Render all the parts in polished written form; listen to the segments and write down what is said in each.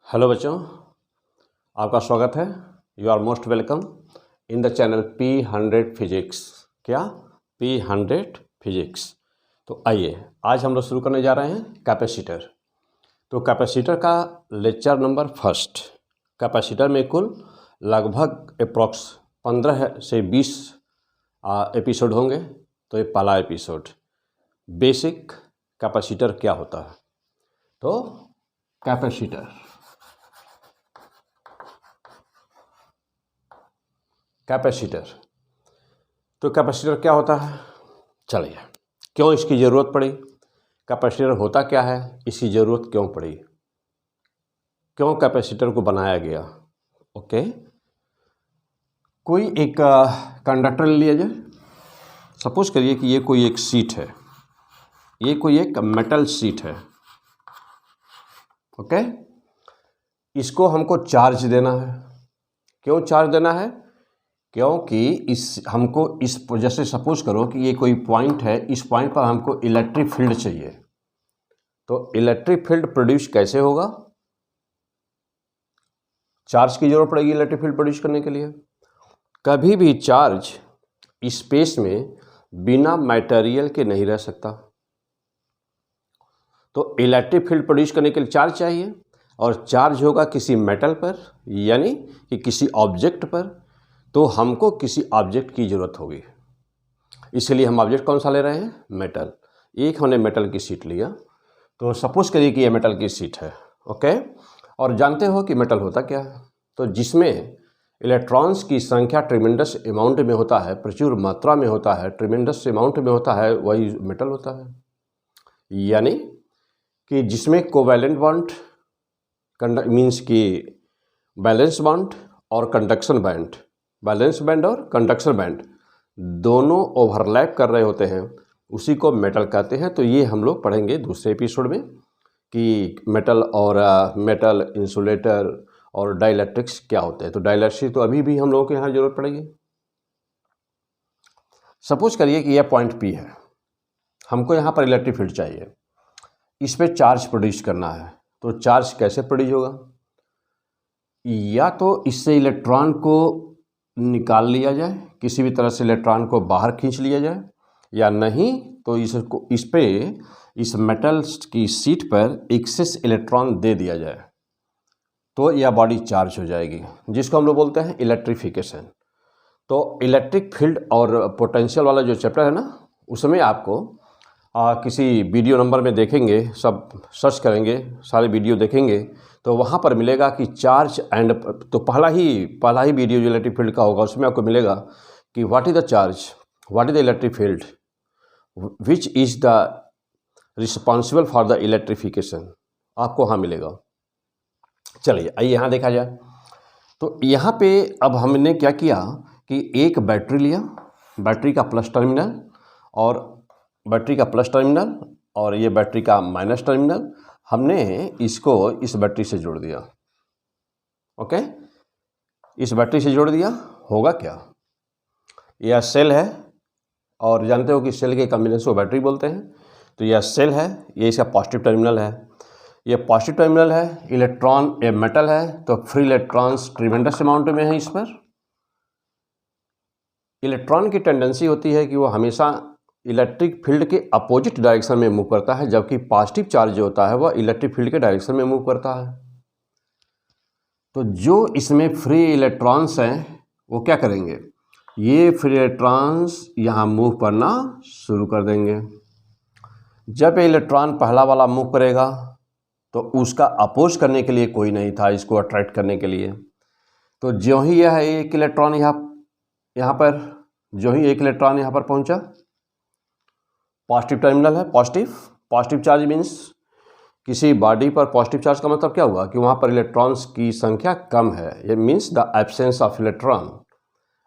Hello बच्चों, आपका स्वागत है। You are most welcome in the channel P100 physics. क्या P100 फिजिक्स। तो आइए आज हम लोग शुरू करने जा रहे हैं कैपेसिटर। तो कैपेसिटर का लेक्चर नंबर फर्स्ट। कैपेसिटर में कुल लगभग अप्रॉक्स 15 से 20 एपिसोड होंगे। तो ये पहला एपिसोड, बेसिक कैपेसिटर क्या होता है। तो कैपेसिटर तो कैपेसिटर क्या होता है, चलिए क्यों इसकी ज़रूरत पड़ी, कैपेसिटर होता क्या है, इसकी ज़रूरत क्यों पड़ी, क्यों कैपेसिटर को बनाया गया। ओके, कोई एक कंडक्टर ले लिया जाए। सपोज करिए कि ये कोई एक सीट है, ये कोई एक मेटल सीट है। ओके, इसको हमको चार्ज देना है। क्यों चार्ज देना है? क्योंकि हमको इस जैसे सपोज करो कि ये कोई पॉइंट है, इस पॉइंट पर हमको इलेक्ट्रिक फील्ड चाहिए। तो इलेक्ट्रिक फील्ड प्रोड्यूस कैसे होगा? चार्ज की जरूरत पड़ेगी इलेक्ट्रिक फील्ड प्रोड्यूस करने के लिए। कभी भी चार्ज स्पेस में बिना मटेरियल के नहीं रह सकता। तो इलेक्ट्रिक फील्ड प्रोड्यूस करने के लिए चार्ज चाहिए, और चार्ज होगा किसी मेटल पर, यानी कि किसी ऑब्जेक्ट पर। तो हमको किसी ऑब्जेक्ट की ज़रूरत होगी, इसलिए हम ऑब्जेक्ट कौन सा ले रहे हैं? मेटल। एक हमने मेटल की सीट लिया। तो सपोज करिए कि ये मेटल की सीट है। ओके, और जानते हो कि मेटल होता क्या है? तो जिसमें इलेक्ट्रॉन्स की संख्या ट्रिमेंडस अमाउंट में होता है, प्रचुर मात्रा में होता है, ट्रिमेंडस अमाउंट में होता है, वही मेटल होता है। यानी कि जिसमें कोवैलेंट बॉन्ड मीन्स कि बैलेंस बॉन्ड और कंडक्शन बैंड, बैलेंस बैंड और कंडक्शन बैंड दोनों ओवरलैप कर रहे होते हैं, उसी को मेटल कहते हैं। तो ये हम लोग पढ़ेंगे दूसरे एपिसोड में कि मेटल और मेटल इंसुलेटर और डाइलेक्ट्रिक्स क्या होते हैं। तो डाइलेक्ट्रिक्स तो अभी भी हम लोगों के यहाँ जरूरत पड़ेगी। सपोज करिए कि यह पॉइंट P है, हमको यहाँ पर इलेक्ट्रिक फील्ड चाहिए, इस पर चार्ज प्रोड्यूस करना है। तो चार्ज कैसे प्रोड्यूस होगा? या तो इससे इलेक्ट्रॉन को निकाल लिया जाए, किसी भी तरह से इलेक्ट्रॉन को बाहर खींच लिया जाए, या नहीं तो इस मेटल की सीट पर एक्सेस इलेक्ट्रॉन दे दिया जाए, तो यह बॉडी चार्ज हो जाएगी, जिसको हम लोग बोलते हैं इलेक्ट्रिफिकेशन। तो इलेक्ट्रिक फील्ड और पोटेंशियल वाला जो चैप्टर है ना, उसमें आपको किसी वीडियो नंबर में देखेंगे, सब सर्च करेंगे, सारे वीडियो देखेंगे, तो वहाँ पर मिलेगा कि चार्ज एंड, तो पहला ही वीडियो जो इलेक्ट्रिक फील्ड का होगा उसमें आपको मिलेगा कि what is the charge, what is the electric field, which is the responsible for the electrification, आपको वहाँ मिलेगा। चलिए आइए यहाँ देखा जाए। तो यहाँ पे अब हमने क्या किया कि एक बैटरी लिया, बैटरी का प्लस टर्मिनल और ये बैटरी का माइनस टर्मिनल, हमने इसको इस बैटरी से जोड़ दिया। ओके, इस बैटरी से जोड़ दिया। होगा क्या? यह सेल है, और जानते हो कि सेल के कॉम्बिनेशन को बैटरी बोलते हैं। तो यह सेल है, ये इसका पॉजिटिव टर्मिनल है, ये पॉजिटिव टर्मिनल है। इलेक्ट्रॉन ये मेटल है, तो फ्री इलेक्ट्रॉन्स ट्रिमेंडस अमाउंट में है। इस पर इलेक्ट्रॉन की टेंडेंसी होती है कि वो हमेशा इलेक्ट्रिक फील्ड के अपोजिट डायरेक्शन में मूव करता है, जबकि पॉजिटिव चार्ज जो होता है वह इलेक्ट्रिक फील्ड के डायरेक्शन में मूव करता है। तो जो इसमें फ्री इलेक्ट्रॉन्स हैं वो क्या करेंगे? ये फ्री इलेक्ट्रॉन्स यहाँ मूव करना शुरू कर देंगे। जब ये इलेक्ट्रॉन पहला वाला मूव करेगा तो उसका अपोज करने के लिए कोई नहीं था, इसको अट्रैक्ट करने के लिए। तो जो ही यह एक इलेक्ट्रॉन यहाँ पर पहुँचा, पॉजिटिव टर्मिनल है, पॉजिटिव चार्ज मीन्स किसी बॉडी पर पॉजिटिव चार्ज का मतलब क्या हुआ कि वहाँ पर इलेक्ट्रॉन्स की संख्या कम है, ये means the absence of electron.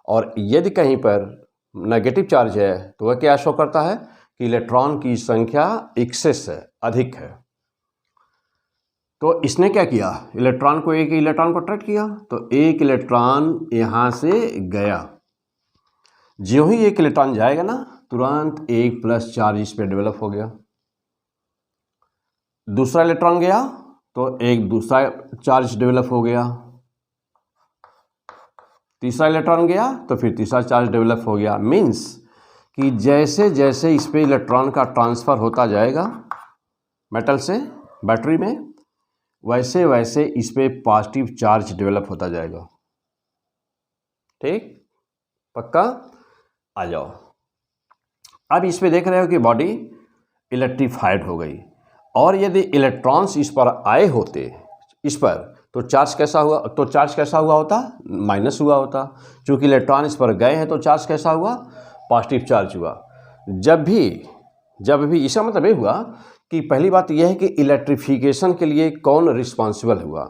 और यदि कहीं पर नेगेटिव चार्ज है तो वह क्या शो करता है कि इलेक्ट्रॉन की संख्या एक्सेस है, अधिक है। तो इसने क्या किया? एक इलेक्ट्रॉन को अट्रैक्ट किया, तो एक इलेक्ट्रॉन यहाँ से गया। ज्यों ही एक इलेक्ट्रॉन जाएगा ना, तुरंत एक प्लस चार्ज इस पर डेवलप हो गया। दूसरा इलेक्ट्रॉन गया तो एक दूसरा चार्ज डेवलप हो गया, तीसरा इलेक्ट्रॉन गया तो फिर तीसरा चार्ज डेवलप हो गया। मीन्स कि जैसे जैसे इस पे इलेक्ट्रॉन का ट्रांसफ़र होता जाएगा मेटल से बैटरी में, वैसे वैसे इस पे पॉजिटिव चार्ज डेवलप होता जाएगा। ठीक, पक्का? आ जाओ। अब इस पे देख रहे हो कि बॉडी इलेक्ट्रीफाइड हो गई, और यदि इलेक्ट्रॉन्स इस पर आए होते इस पर, तो चार्ज कैसा हुआ? तो चार्ज कैसा हुआ होता? माइनस हुआ होता। क्योंकि इलेक्ट्रॉन इस पर गए हैं तो चार्ज कैसा हुआ? पॉजिटिव चार्ज हुआ। जब भी इसका मतलब ये हुआ कि पहली बात यह है कि इलेक्ट्रिफिकेशन के लिए कौन रिस्पॉन्सिबल हुआ,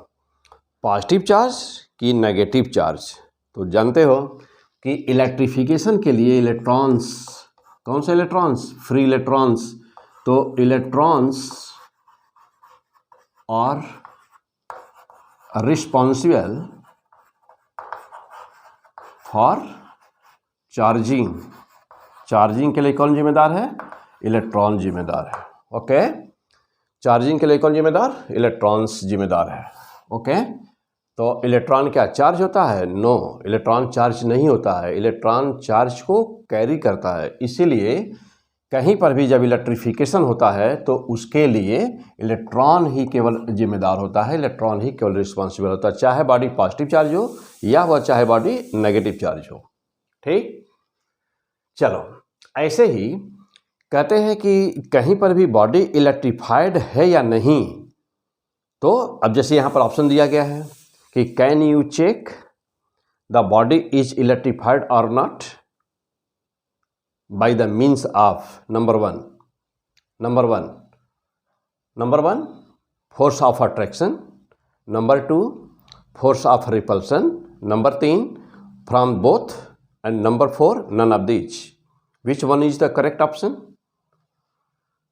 पॉजिटिव चार्ज कि नेगेटिव चार्ज? तो जानते हो कि इलेक्ट्रिफिकेशन के लिए इलेक्ट्रॉन्स, कौन से इलेक्ट्रॉन्स? Free electrons. तो इलेक्ट्रॉन्स और रिस्पॉन्सिबल फॉर चार्जिंग। चार्जिंग के लिए कौन जिम्मेदार है? इलेक्ट्रॉन जिम्मेदार है। ओके, चार्जिंग के लिए कौन जिम्मेदार? इलेक्ट्रॉन्स जिम्मेदार है। ओके, तो इलेक्ट्रॉन क्या चार्ज होता है? नो, इलेक्ट्रॉन चार्ज नहीं होता है। इलेक्ट्रॉन चार्ज को कैरी करता है। इसीलिए कहीं पर भी जब इलेक्ट्रिफिकेशन होता है तो उसके लिए इलेक्ट्रॉन ही केवल जिम्मेदार होता है, इलेक्ट्रॉन ही केवल रिस्पॉन्सिबल होता है, चाहे बॉडी पॉजिटिव चार्ज हो या वह चाहे बॉडी नेगेटिव चार्ज हो। ठीक, चलो, ऐसे ही कहते हैं कि कहीं पर भी बॉडी इलेक्ट्रीफाइड है या नहीं। तो अब जैसे यहाँ पर ऑप्शन दिया गया है कि can you check the body is electrified और not by the means of number one force of attraction, number 2 force of repulsion, number 3 from both, and number 4 none of these. Which one is the correct option?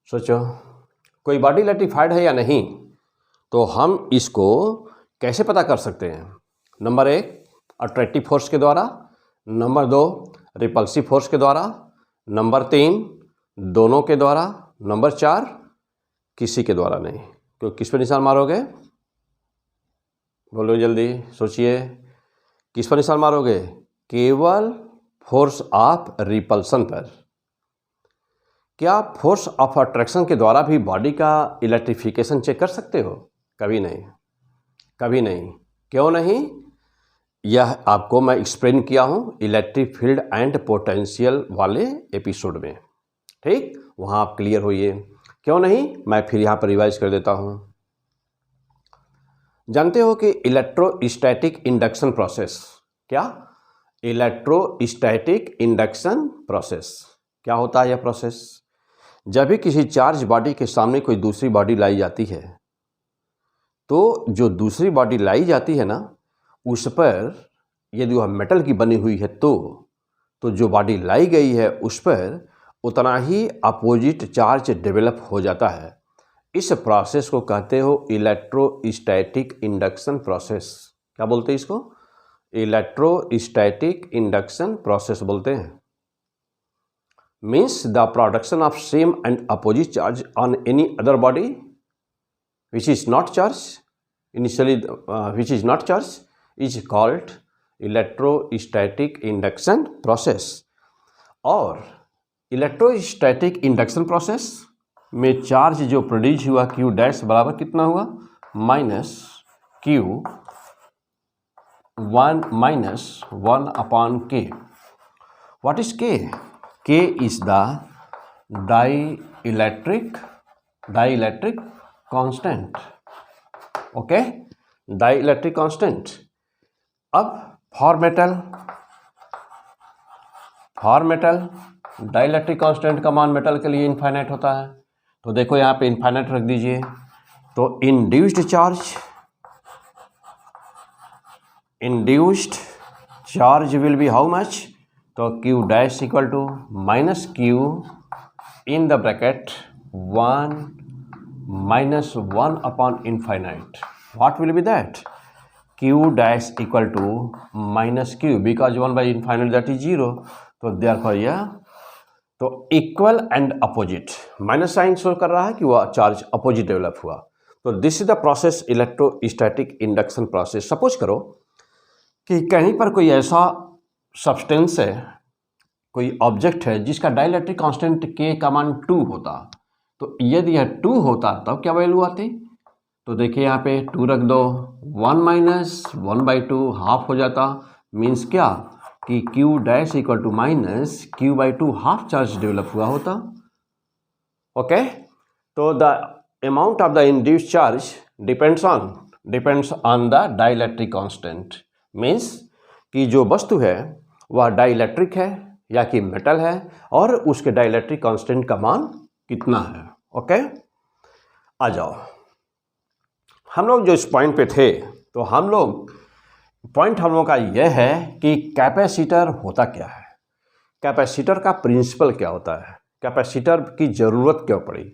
सोचो, कोई body electrified है या नहीं, तो हम इसको कैसे पता कर सकते हैं? नंबर 1 अट्रैक्टिव फोर्स के द्वारा, नंबर 2 रिपल्सिव फोर्स के द्वारा, नंबर 3 दोनों के द्वारा, नंबर 4 किसी के द्वारा नहीं। तो किस पर निशान मारोगे? बोलो जल्दी, सोचिए, किस पर निशान मारोगे? केवल फोर्स ऑफ रिपल्सन पर। क्या फोर्स ऑफ अट्रैक्शन के द्वारा भी बॉडी का इलेक्ट्रिफिकेशन चेक कर सकते हो? कभी नहीं, कभी नहीं। क्यों नहीं? यह आपको मैं एक्सप्लेन किया हूँ इलेक्ट्रिक फील्ड एंड पोटेंशियल वाले एपिसोड में। ठीक, वहाँ आप क्लियर होइए। क्यों नहीं, मैं फिर यहाँ पर रिवाइज कर देता हूँ। जानते हो कि इलेक्ट्रोस्टैटिक इंडक्शन प्रोसेस, क्या? इलेक्ट्रोस्टैटिक इंडक्शन प्रोसेस क्या होता है? यह प्रोसेस जब भी किसी चार्ज बॉडी के सामने कोई दूसरी बॉडी लाई जाती है, तो जो दूसरी बॉडी लाई जाती है ना, उस पर यदि वह मेटल की बनी हुई है तो जो बॉडी लाई गई है उस पर उतना ही अपोजिट चार्ज डेवलप हो जाता है। इस प्रोसेस को कहते हो इलेक्ट्रोस्टैटिक इंडक्शन प्रोसेस। क्या बोलते हैं इसको? इलेक्ट्रोस्टैटिक इंडक्शन प्रोसेस बोलते हैं। Means the production of same and opposite charge on any other body which is not charged initially, which is not charged is called electrostatic induction process। और electrostatic induction process में charge जो produce हुआ Q dash बराबर कितना हुआ? -1 upon K। What is K? K is the dielectric constant. Okay, dielectric constant. अब for metal dielectric constant का मान मेटल के लिए इनफाइनाइट होता है। तो देखो यहाँ पे इनफाइनाइट रख दीजिए। तो induced charge will be how much? तो Q dash equal to -Q in the bracket 1 upon infinite. What will be that? Q dash equal to -Q because 1 by infinite that is 0. तो therefore यह तो equal and opposite, minus sign show कर रहा है कि वह charge opposite develop हुआ। तो this is the process electrostatic induction process. Suppose करो कि कहीं पर कोई ऐसा सब्सटेंस है, कोई ऑब्जेक्ट है जिसका डाइलेक्ट्रिक कांस्टेंट के का मान 2 होता, तो यदि यह 2 होता तब क्या वैल्यू आती? तो देखिए यहाँ पे 2 रख दो, 1 माइनस 1/2 हाफ हो जाता, मीन्स क्या कि Q dash equal to minus Q/2 half charge develop हुआ होता। ओके, तो the amount of the induced charge depends on the dielectric constant, means कि जो वस्तु है वह डाइलेक्ट्रिक है या कि मेटल है और उसके डाइलेक्ट्रिक कांस्टेंट का मान कितना है। ओके, आ जाओ, हम लोग जो इस पॉइंट पे थे, तो हम लोग का यह है कि कैपेसिटर होता क्या है, कैपेसिटर का प्रिंसिपल क्या होता है, कैपेसिटर की ज़रूरत क्यों पड़ी।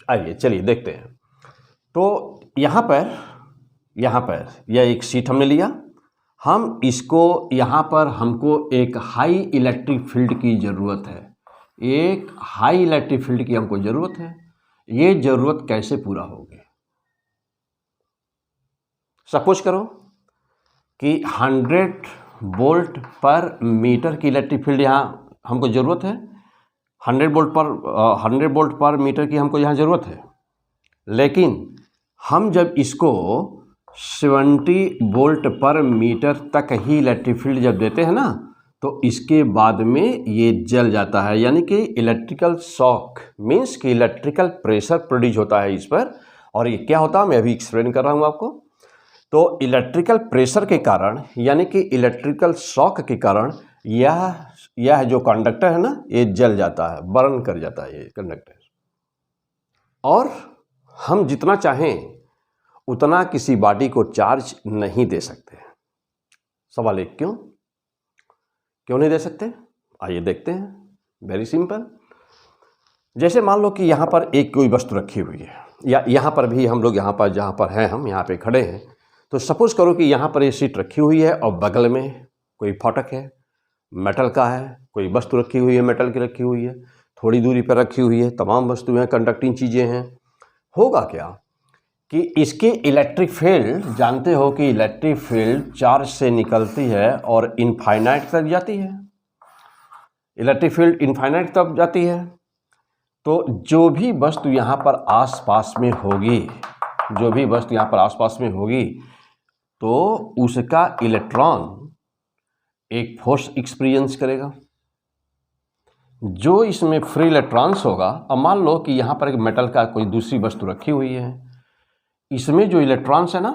आइए चलिए देखते हैं। तो यहाँ पर यह एक शीट हमने लिया, हम इसको यहाँ पर हमको एक हाई इलेक्ट्रिक फील्ड की ज़रूरत है, एक हाई इलेक्ट्रिक फील्ड की हमको ज़रूरत है। ये ज़रूरत कैसे पूरा होगी? सपोज करो कि 100 वोल्ट पर मीटर की इलेक्ट्रिक फील्ड यहाँ हमको ज़रूरत है, 100 वोल्ट पर मीटर की हमको यहाँ ज़रूरत है। लेकिन हम जब इसको 70 वोल्ट पर मीटर तक ही इलेक्ट्रिक फील्ड जब देते हैं ना, तो इसके बाद में ये जल जाता है, यानी कि इलेक्ट्रिकल शॉक, मीन्स कि इलेक्ट्रिकल प्रेशर प्रोड्यूस होता है इस पर। और ये क्या होता है मैं अभी एक्सप्लेन कर रहा हूँ आपको। तो इलेक्ट्रिकल प्रेशर के कारण, यानी कि इलेक्ट्रिकल शॉक के कारण यह जो कंडक्टर है ना, ये जल जाता है, बर्न कर जाता है ये कंडक्टर। और हम जितना चाहें उतना किसी बॉडी को चार्ज नहीं दे सकते। सवाल एक, क्यों नहीं दे सकते? आइए देखते हैं। Very simple. जैसे मान लो कि यहाँ पर एक कोई वस्तु रखी हुई है, या यहाँ पर भी हम लोग जहाँ पर हैं, हम यहाँ पे खड़े हैं, तो सपोज करो कि यहाँ पर ये सीट रखी हुई है और बगल में कोई फाटक है, मेटल का है, कोई वस्तु रखी हुई है, मेटल की रखी हुई है, थोड़ी दूरी पर रखी हुई है, तमाम वस्तुएं कंडक्टिंग चीज़ें हैं। होगा क्या कि इसकी इलेक्ट्रिक फील्ड, जानते हो कि इलेक्ट्रिक फील्ड चार्ज से निकलती है और इनफाइनाइट तक जाती है। इलेक्ट्रिक फील्ड इनफाइनाइट तक जाती है, तो जो भी वस्तु यहाँ पर आसपास में होगी, तो उसका इलेक्ट्रॉन एक फोर्स एक्सपीरियंस करेगा। जो इसमें फ्री इलेक्ट्रॉन्स होगा, अब मान लो कि यहाँ पर एक मेटल का कोई दूसरी वस्तु रखी हुई है, इसमें जो इलेक्ट्रॉन्स है ना,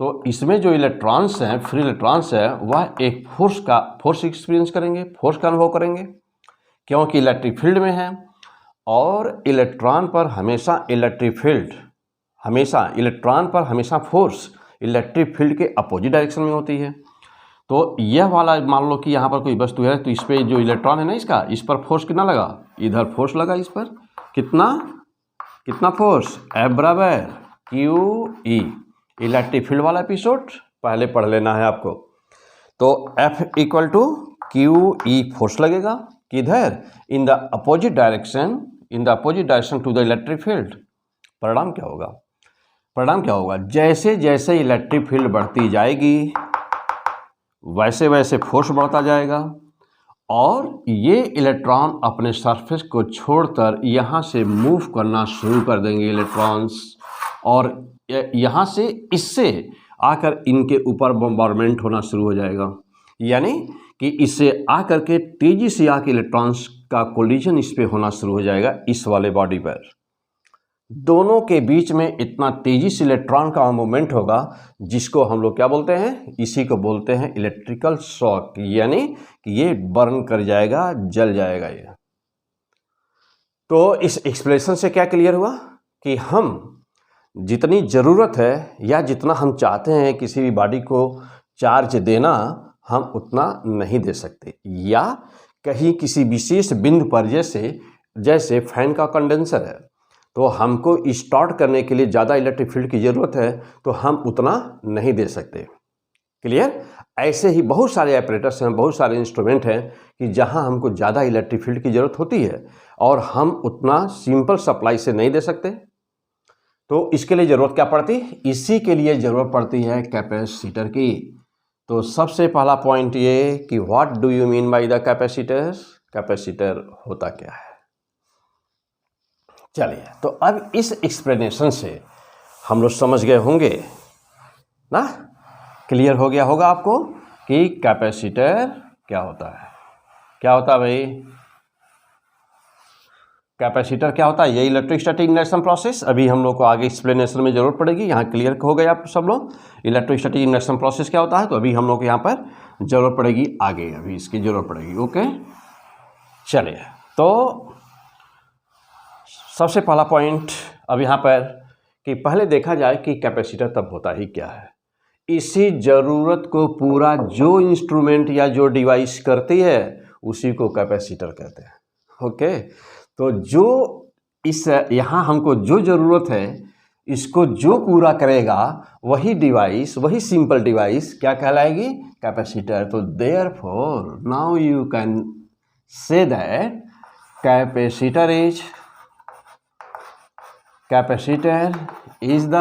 तो इसमें जो इलेक्ट्रॉन्स हैं, फ्री इलेक्ट्रॉन्स है, वह एक फोर्स एक्सपीरियंस करेंगे, फोर्स का अनुभव करेंगे, क्योंकि इलेक्ट्रिक फील्ड में है। और इलेक्ट्रॉन पर हमेशा फोर्स इलेक्ट्रिक फील्ड के अपोजिट डायरेक्शन में होती है। तो यह वाला मान लो कि यहाँ पर कोई वस्तु है, तो इस पर जो इलेक्ट्रॉन है ना, इस पर फोर्स कितना लगा, इधर फोर्स लगा, इस पर कितना फोर्स, F बराबर QE। इलेक्ट्रिक फील्ड वाला एपिसोड पहले पढ़ लेना है आपको। तो F equal to QE force लगेगा किधर, in the opposite direction to the electric field. परिणाम क्या होगा, जैसे जैसे इलेक्ट्रिक फील्ड बढ़ती जाएगी वैसे वैसे फोर्स बढ़ता जाएगा, और ये इलेक्ट्रॉन अपने सरफेस को छोड़कर यहाँ से मूव करना शुरू कर देंगे इलेक्ट्रॉन्स, और यहाँ से इससे आकर इनके ऊपर बम्बार्डमेंट होना शुरू हो जाएगा, यानी कि इससे आकर के तेज़ी से आके इलेक्ट्रॉन्स का कोलिजन इस पे होना शुरू हो जाएगा, इस वाले बॉडी पर। दोनों के बीच में इतना तेज़ी से इलेक्ट्रॉन का मूवमेंट होगा, जिसको हम लोग क्या बोलते हैं, इसी को बोलते हैं इलेक्ट्रिकल शॉक, यानी कि ये बर्न कर जाएगा, जल जाएगा ये। तो इस एक्सप्रेशन से क्या क्लियर हुआ कि हम जितनी ज़रूरत है या जितना हम चाहते हैं किसी भी बॉडी को चार्ज देना, हम उतना नहीं दे सकते, या कहीं किसी विशेष बिंदु पर, जैसे फैन का कंडेंसर है, तो हमको स्टार्ट करने के लिए ज़्यादा इलेक्ट्रिक फील्ड की ज़रूरत है, तो हम उतना नहीं दे सकते। क्लियर? ऐसे ही बहुत सारे ऑपरेटर्स हैं, बहुत सारे इंस्ट्रूमेंट हैं कि जहां हमको ज़्यादा इलेक्ट्रिक फील्ड की ज़रूरत होती है और हम उतना सिंपल सप्लाई से नहीं दे सकते। तो इसके लिए ज़रूरत क्या पड़ती? इसी के लिए ज़रूरत पड़ती है कैपेसिटर की। तो सबसे पहला पॉइंट ये कि what do you mean by the capacitor? Capacitor होता क्या है? चलिए, तो अब इस एक्सप्लेनेशन से हम लोग समझ गए होंगे ना, क्लियर हो गया होगा आपको कि कैपेसिटर क्या होता है। क्या होता है भाई? कैपेसिटर क्या होता है? ये इलेक्ट्रोस्टैटिक इंडक्शन प्रोसेस। अभी हम लोग को आगे एक्सप्लेनेशन में जरूरत पड़ेगी, यहाँ क्लियर हो गए आप सब लोग इलेक्ट्रोस्टैटिक इंडक्शन प्रोसेस क्या होता है। तो अभी हम लोग को यहाँ पर जरूरत पड़ेगी आगे, अभी इसकी जरूरत पड़ेगी। ओके, चलिए, तो सबसे पहला पॉइंट अब यहाँ पर कि पहले देखा जाए कि कैपेसिटर तब होता ही क्या है। इसी ज़रूरत को पूरा जो इंस्ट्रूमेंट या जो डिवाइस करती है उसी को कैपेसिटर कहते हैं। ओके, तो जो इस यहाँ हमको जो ज़रूरत है इसको जो पूरा करेगा वही डिवाइस, वही सिंपल डिवाइस क्या कहलाएगी? कैपेसिटर। तो therefore now you can say that capacitor is the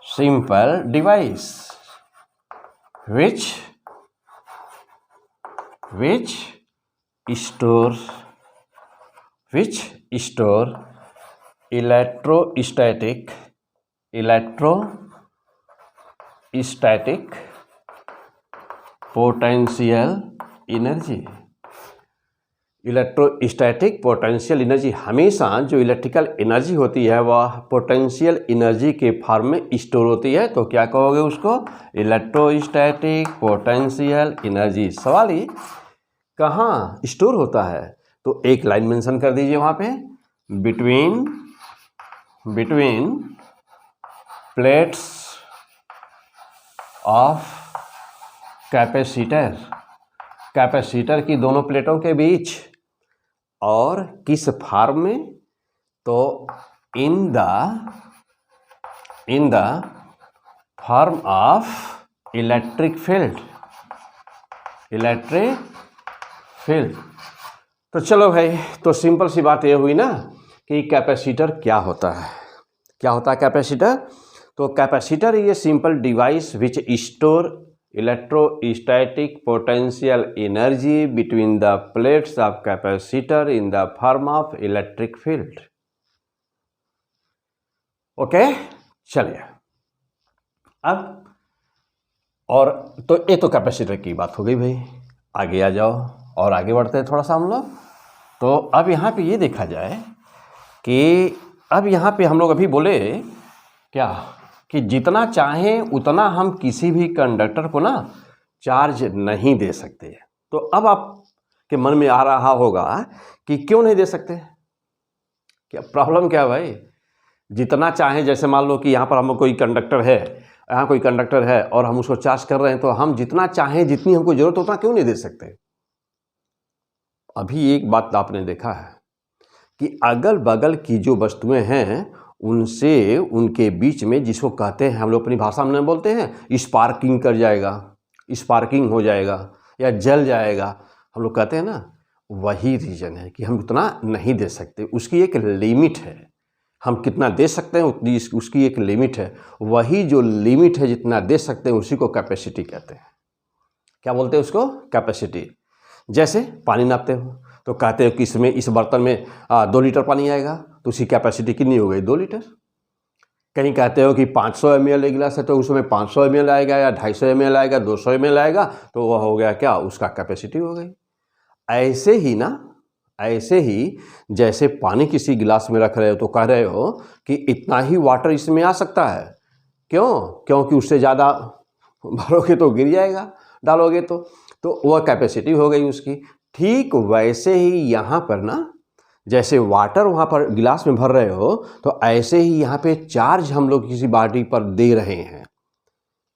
simple device which store electrostatic potential energy। Electrostatic potential energy, हमेशा जो इलेक्ट्रिकल एनर्जी होती है वह पोटेंशियल एनर्जी के फॉर्म में स्टोर होती है। तो क्या कहोगे उसको? Electrostatic potential energy. सवाल ही कहाँ स्टोर होता है? तो एक लाइन मेंशन कर दीजिए वहाँ पे, बिटवीन प्लेट्स ऑफ कैपेसिटर की दोनों प्लेटों के बीच। और किस फॉर्म में? तो in the form of electric field. तो चलो भाई, तो सिंपल सी बात ये हुई ना कि कैपेसिटर क्या होता है। क्या होता है कैपेसिटर? तो capacitor is a simple device which store electrostatic potential energy between the plates of capacitor in the form of electric field। Okay, चलिए अब, और तो ये तो कैपेसिटर की बात हो गई भाई। आगे आ जाओ और आगे बढ़ते हैं थोड़ा सा हम लोग। तो अब यहाँ पे ये देखा जाए कि अब यहाँ पे हम लोग अभी बोले क्या कि जितना चाहें उतना हम किसी भी कंडक्टर को ना चार्ज नहीं दे सकते। तो अब आपके मन में आ रहा होगा कि क्यों नहीं दे सकते? क्या प्रॉब्लम क्या है भाई? जितना चाहें, जैसे मान लो कि यहाँ पर हम कोई कंडक्टर है, यहाँ कोई कंडक्टर है और हम उसको चार्ज कर रहे हैं, तो हम जितना चाहें, जितनी हमको जरूरत उतना क्यों नहीं दे सकते? अभी एक बात आपने देखा है कि अगल बगल की जो वस्तुएं हैं उनसे, उनके बीच में, जिसको कहते हैं हम लोग अपनी भाषा में बोलते हैं स्पार्किंग कर जाएगा, स्पार्किंग हो जाएगा या जल जाएगा, हम लोग कहते हैं ना, वही रीज़न है कि हम उतना नहीं दे सकते। उसकी एक लिमिट है, हम कितना दे सकते हैं उतनी उसकी एक लिमिट है। वही जो लिमिट है जितना दे सकते हैं उसी को कैपेसिटी कहते हैं। क्या बोलते हैं उसको? कैपेसिटी। जैसे पानी नापते हो तो कहते हो कि इसमें, इस बर्तन में 2 लीटर पानी आएगा, तो उसकी कैपेसिटी कितनी हो गई? 2 लीटर। कहीं कहते हो कि 500 ml एक गिलास है तो उसमें 500 ml आएगा या 250 ml आएगा, 200 ml आएगा, तो वह हो गया क्या? उसका कैपेसिटी हो गई। ऐसे ही ना, ऐसे ही जैसे पानी किसी गिलास में रख रहे हो तो कह रहे हो कि इतना ही वाटर इसमें आ सकता है। क्यों? क्योंकि उससे ज़्यादा भरोगे तो गिर जाएगा, डालोगे तो वह कैपेसिटी हो गई उसकी। ठीक वैसे ही यहाँ पर ना, जैसे वाटर वहाँ पर गिलास में भर रहे हो तो ऐसे ही यहाँ पे चार्ज हम लोग किसी बॉडी पर दे रहे हैं।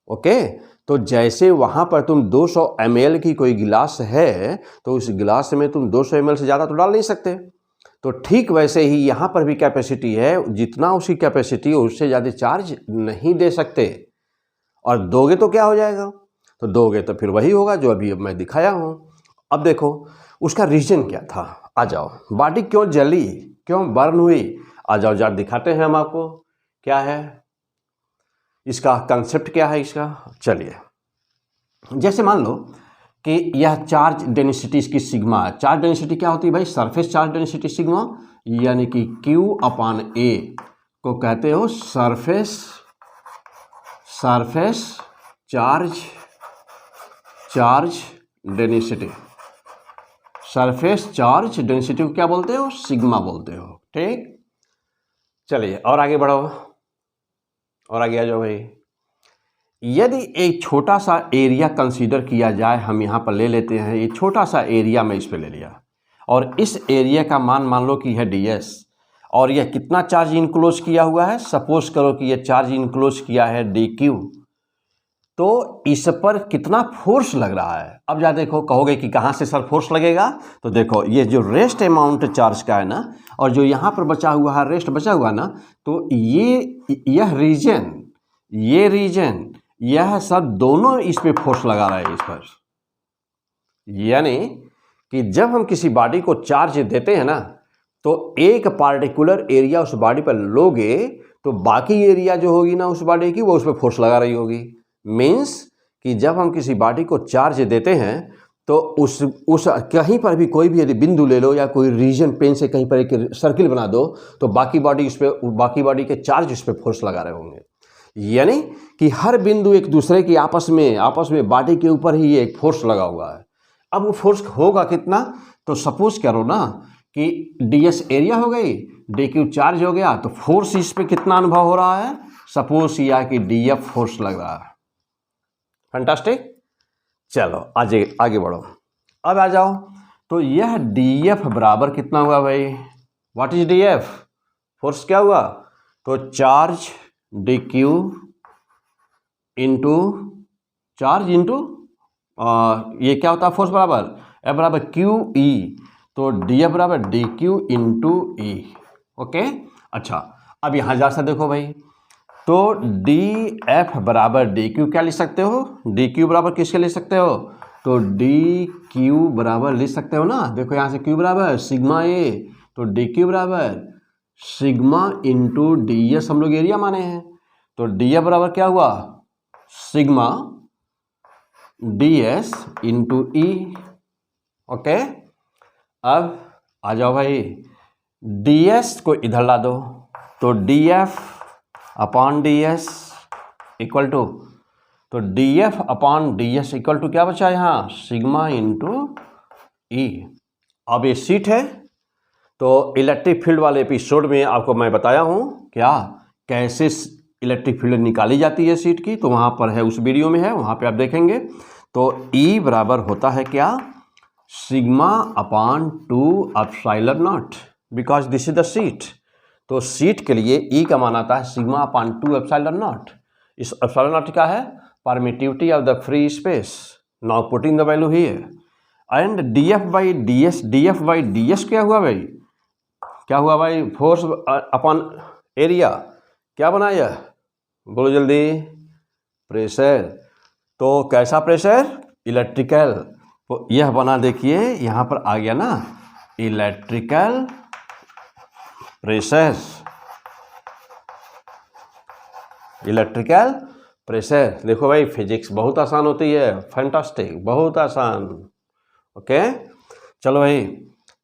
ओके, तो जैसे वहाँ पर तुम 200 ml की कोई गिलास है तो उस गिलास में तुम 200 ml से ज़्यादा तो डाल नहीं सकते। तो ठीक वैसे ही यहाँ पर भी कैपेसिटी है, जितना उसकी कैपेसिटी है उससे ज़्यादा चार्ज नहीं दे सकते। और दोगे तो क्या हो जाएगा, तो दोगे तो फिर वही होगा जो अभी मैं दिखाया हूँ। अब देखो उसका रीजन क्या था, आ जाओ, बॉडी क्यों जली, क्यों बर्न हुई, आ जाओ जरा दिखाते हैं हम आपको क्या है इसका कंसेप्ट, क्या है इसका। चलिए, जैसे मान लो कि यह चार्ज डेंसिटी इसकी सिग्मा है। चार्ज डेंसिटी क्या होती है भाई, सरफेस चार्ज डेंसिटी सिग्मा, यानी कि Q/A को कहते हो surface charge density. Surface charge density को क्या बोलते हो, सिग्मा बोलते हो। ठीक, चलिए और आगे बढ़ो, और आगे आ जाओ भाई। यदि एक छोटा सा एरिया कंसीडर किया जाए, हम यहाँ पर ले लेते हैं ये छोटा सा एरिया, मैं इस पे ले लिया, और इस एरिया का मान लो कि है ds, और यह कितना चार्ज इनक्लोज किया हुआ है, सपोज करो कि यह चार्ज इनक्लोज किया है dq, तो इस पर कितना फोर्स लग रहा है। अब जा देखो, कहोगे कि कहाँ से सर फोर्स लगेगा, तो देखो ये जो रेस्ट अमाउंट चार्ज का है ना, और जो यहाँ पर बचा हुआ है रेस्ट बचा हुआ ना, तो यह रीजन यह सब दोनों इस पे फोर्स लगा रहा है इस पर। यानी कि जब हम किसी बॉडी को चार्ज देते हैं ना, तो एक पार्टिकुलर एरिया उस बॉडी पर लोगे तो बाकी एरिया जो होगी ना उस बॉडी की, वो उस पर फोर्स लगा रही होगी। मीन्स कि जब हम किसी बॉडी को चार्ज देते हैं तो उस कहीं पर भी कोई भी यदि बिंदु ले लो या कोई रीजन पेन से कहीं पर एक सर्किल बना दो, तो बाकी बॉडी के चार्ज उस पर फोर्स लगा रहे होंगे। यानी कि हर बिंदु एक दूसरे की आपस में बॉडी के ऊपर ही एक फोर्स लगा हुआ है। अब वो फोर्स होगा कितना, तो सपोज करो ना कि ds एरिया हो गई, dq चार्ज हो गया, तो फोर्स इस पे कितना अनुभव हो रहा है, सपोज या कि df फोर्स लग रहा है। फैंटास्टिक, चलो आगे बढ़ो। अब आ जाओ, तो यह df बराबर कितना हुआ भाई, व्हाट इज df, फोर्स क्या हुआ, तो charge dq into charge into ये क्या होता है फोर्स बराबर F बराबर QE, तो DF बराबर DQ इंटू E। ओके, अच्छा अब यहाँ जरा सा देखो भाई, तो DF बराबर DQ क्या लिख सकते हो, DQ बराबर किसके लिख सकते हो, तो DQ बराबर लिख सकते हो ना, देखो यहाँ से Q बराबर सिग्मा A, तो DQ बराबर सिग्मा इंटू DS, हम लोग एरिया माने हैं, तो DF बराबर क्या हुआ, sigma ds into E। Okay, अब आ जाओ भाई, ds को इधर ला दो, तो df upon ds equal to, तो df upon ds equal to क्या बचा यहाँ, सिग्मा इंटू E। अब ये सीट है, तो इलेक्ट्रिक फील्ड वाले एपिसोड में आपको मैं बताया हूँ क्या, कैसे इलेक्ट्रिक फील्ड निकाली जाती है सीट की, तो वहाँ पर है, उस वीडियो में है, वहाँ पे आप देखेंगे। तो E बराबर होता है क्या, sigma upon 2 epsilon not, because this is the seat. तो सीट के लिए E का मान आता है सिग्मा अपॉन 2 एप्सिलॉन नॉट। इस एप्सिलॉन नॉट क्या है, permittivity of the free space. Now putting the value here, and DF by DS क्या हुआ भाई, क्या हुआ भाई, फोर्स अपॉन एरिया, क्या बनाया, बोलो जल्दी, प्रेशर। तो कैसा प्रेशर, इलेक्ट्रिकल, तो यह बना, देखिए यहाँ पर आ गया ना, इलेक्ट्रिकल प्रेशर, इलेक्ट्रिकल प्रेशर। देखो भाई फिजिक्स बहुत आसान होती है, फैंटास्टिक, बहुत आसान। ओके, चलो भाई,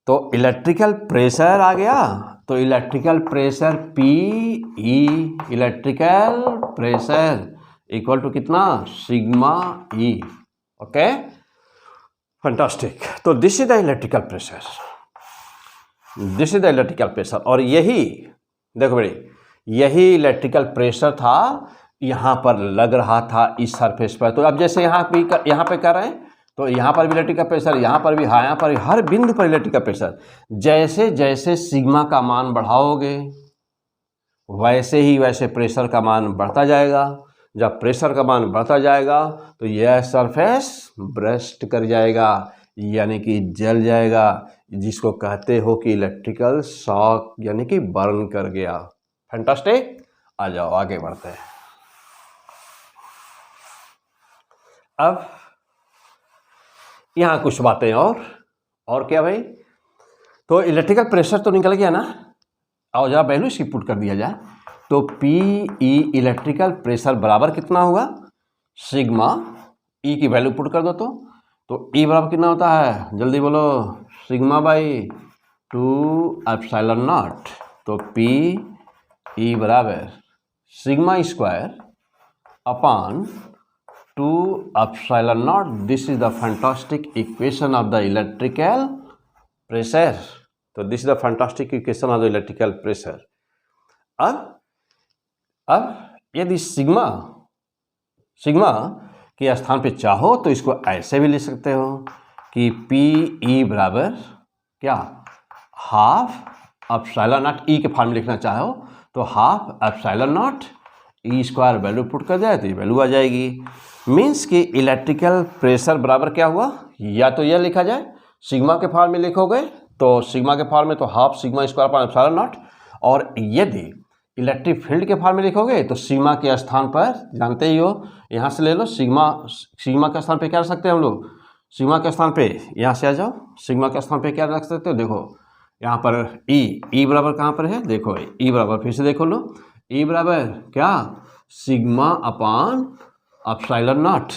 तो इलेक्ट्रिकल प्रेशर आ गया, तो electrical pressure PE, electrical pressure equal to कितना, सिग्मा E। Okay, fantastic. तो this is the electrical pressure, this is the electrical pressure. और यही देखो भाई, यही इलेक्ट्रिकल प्रेशर था, यहाँ पर लग रहा था इस सरफेस पर। तो अब जैसे यहाँ पे कर रहे हैं, तो यहाँ पर भी इलेक्ट्रिकल प्रेशर, यहाँ पर भी, हाँ यहाँ पर भी, हर बिंदु पर इलेक्ट्रिकल प्रेशर। जैसे जैसे सिग्मा का मान बढ़ाओगे, वैसे ही वैसे प्रेशर का मान बढ़ता जाएगा। जब प्रेशर का मान बढ़ता जाएगा तो यह सरफेस ब्रस्ट कर जाएगा, यानी कि जल जाएगा, जिसको कहते हो कि इलेक्ट्रिकल शॉक, यानी कि बर्न कर गया। फैंटास्टिक, आ जाओ आगे बढ़ते हैं। अब यहाँ कुछ बातें और क्या भाई, तो इलेक्ट्रिकल प्रेशर तो निकल गया ना, और जरा वैल्यू इसकी पुट कर दिया जाए तो पी ई इलेक्ट्रिकल प्रेशर बराबर कितना होगा, सिग्मा ई की वैल्यू पुट कर दो तो ई बराबर कितना होता है, जल्दी बोलो, सिग्मा बाई 2 एप्सिलॉन नॉट। तो पी ई बराबर sigma square upon 2 epsilon naught. This is the fantastic equation of the electrical pressure. तो this is the fantastic equation of the electrical pressure. अब यदि सिग्मा के स्थान पे चाहो तो इसको ऐसे भी लिख सकते हो कि पी ई बराबर क्या, हाफ एप्सिलॉन नॉट, ई के फॉर्म में लिखना चाहो तो half epsilon not E square value put कर जाए तो ये वैल्यू आ जाएगी। मीन्स कि इलेक्ट्रिकल प्रेशर बराबर क्या हुआ, या तो यह लिखा जाए सिग्मा के फॉर्म में लिखोगे तो सिग्मा के फॉर्म में तो half sigma square upon epsilon not, और यदि इलेक्ट्रिक फील्ड के फॉर्म में लिखोगे तो सिग्मा के स्थान पर जानते ही हो, यहाँ से ले लो सिग्मा के स्थान पे क्या रख सकते हैं हम लोग, सिग्मा के स्थान पे यहाँ से आ जाओ, सिग्मा के स्थान पे क्या रख सकते हो, देखो यहाँ पर ई बराबर कहाँ पर है, देखो ई बराबर फिर से देखो लो, ई बराबर क्या, सिग्मा अपॉन एप्सिलॉन नॉट।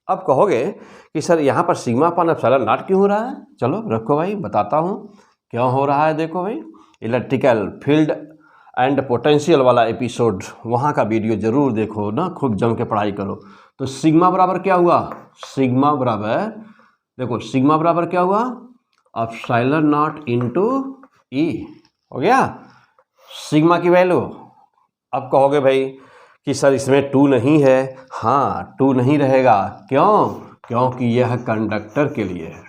अब कहोगे कि सर यहाँ पर सिग्मा अपॉन एप्सिलॉन नॉट क्यों हो रहा है, चलो रखो भाई बताता हूँ क्यों हो रहा है। देखो भाई, इलेक्ट्रिकल फील्ड एंड पोटेंशियल वाला एपिसोड, वहाँ का वीडियो जरूर देखो ना, खूब जम के पढ़ाई करो। तो सिग्मा बराबर क्या हुआ, सिग्मा बराबर देखो, सिग्मा बराबर क्या हुआ, एप्सिलॉन नॉट इंटू ई हो गया सिग्मा की वैल्यू। अब कहोगे भाई कि सर इसमें 2 नहीं है, हाँ 2 नहीं रहेगा, क्यों, क्योंकि यह कंडक्टर के लिए है।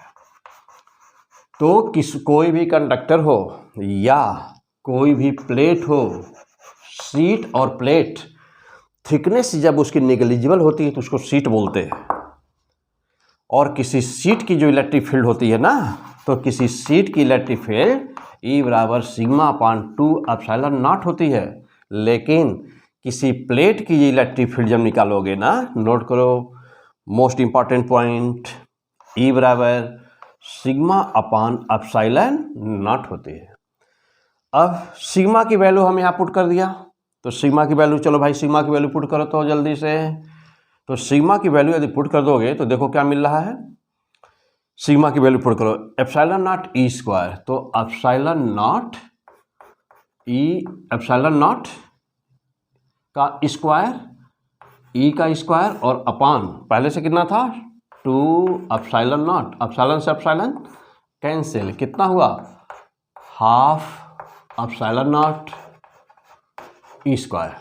तो कोई भी कंडक्टर हो या कोई भी प्लेट हो, शीट और प्लेट, थिकनेस जब उसकी नेग्लिजिबल होती है तो उसको शीट बोलते हैं। और किसी शीट की जो इलेक्ट्रिक फील्ड होती है ना, तो किसी शीट की इलेक्ट्रिक फील्ड ई बराबर सिग्मा अपॉन 2 एप्सिलॉन नॉट होती है। लेकिन किसी प्लेट की इलेक्ट्रिक फील्ड जब निकालोगे ना, नोट करो मोस्ट इंपॉर्टेंट पॉइंट, ई बराबर सिग्मा अपॉन एप्सिलॉन नॉट होती है। अब सिग्मा की वैल्यू हम यहाँ पुट कर दिया, तो सिग्मा की वैल्यू, चलो भाई सिग्मा की वैल्यू पुट करो तो जल्दी से। तो सिग्मा की वैल्यू यदि पुट कर दोगे तो देखो क्या मिल रहा है, सिग्मा की वैल्यू पुट करो, एप्सिलॉन नॉट ई स्क्वायर, तो epsilon not E, epsilon not का स्क्वायर, ई का स्क्वायर और अपान पहले से कितना था 2 एप्सिलॉन नॉट, एप्सिलॉन से एप्सिलॉन कैंसिल, कितना हुआ half epsilon not E square.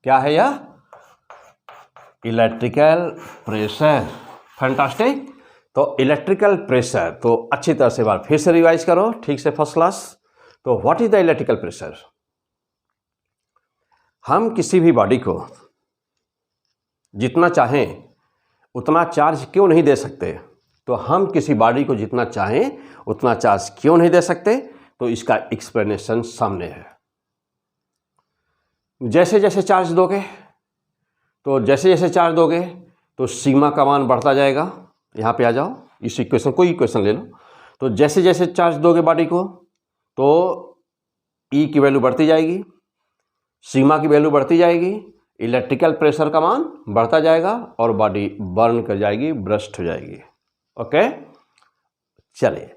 क्या है यह, इलेक्ट्रिकल प्रेशर। फैंटास्टिक। तो इलेक्ट्रिकल प्रेशर, तो अच्छी तरह से बार फिर से रिवाइज करो ठीक से, फर्स्ट क्लास। तो what is the electrical pressure, हम किसी भी बॉडी को जितना चाहें उतना चार्ज क्यों नहीं दे सकते, तो हम किसी बॉडी को जितना चाहें उतना चार्ज क्यों नहीं दे सकते, तो इसका एक्सप्लेनेशन सामने है। जैसे जैसे चार्ज दोगे, तो जैसे जैसे चार्ज दोगे तो सिग्मा का मान बढ़ता जाएगा। यहाँ पे आ जाओ, इस इक्वेशन, कोई इक्वेशन ले लो, तो जैसे जैसे चार्ज दोगे बॉडी को तो ई की वैल्यू बढ़ती जाएगी, सिग्मा की वैल्यू बढ़ती जाएगी, इलेक्ट्रिकल प्रेशर का मान बढ़ता जाएगा और बॉडी बर्न कर जाएगी, ब्रस्ट हो जाएगी। ओके, चलिए।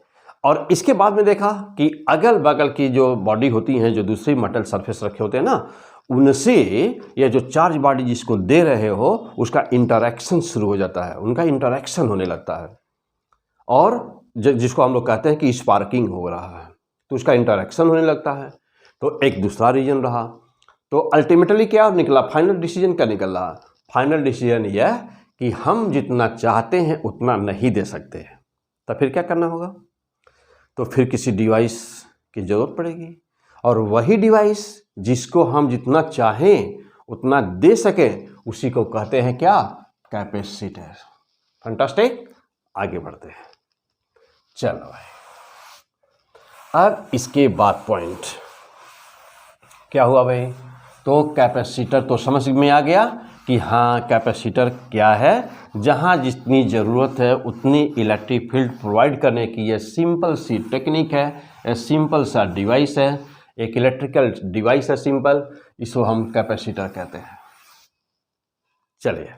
और इसके बाद में देखा कि अगल बगल की जो बॉडी होती हैं, जो दूसरी मेटल सरफेस रखे होते हैं ना, उनसे ये जो चार्ज बॉडी जिसको दे रहे हो उसका इंटरेक्शन शुरू हो जाता है, उनका इंटरेक्शन होने लगता है, और जिसको हम लोग कहते हैं कि स्पार्किंग हो रहा है, तो उसका इंटरेक्शन होने लगता है। तो एक दूसरा रीजन रहा। तो अल्टीमेटली क्या निकला, फाइनल डिसीजन क्या निकल रहा, फाइनल डिसीजन यह कि हम जितना चाहते हैं उतना नहीं दे सकते। तो फिर क्या करना होगा, तो फिर किसी डिवाइस की ज़रूरत पड़ेगी, और वही डिवाइस जिसको हम जितना चाहें उतना दे सकें उसी को कहते हैं क्या, कैपेसिटर। फैंटास्टिक, आगे बढ़ते हैं। चलो भाई, अब इसके बाद पॉइंट क्या हुआ भाई, तो कैपेसिटर तो समझ में आ गया कि हाँ कैपेसिटर क्या है, जहाँ जितनी ज़रूरत है उतनी इलेक्ट्रिक फील्ड प्रोवाइड करने की ये सिंपल सी टेक्निक है, ये सिंपल सा डिवाइस है, एक इलेक्ट्रिकल डिवाइस है सिंपल, इसको हम कैपेसिटर कहते हैं। चलिए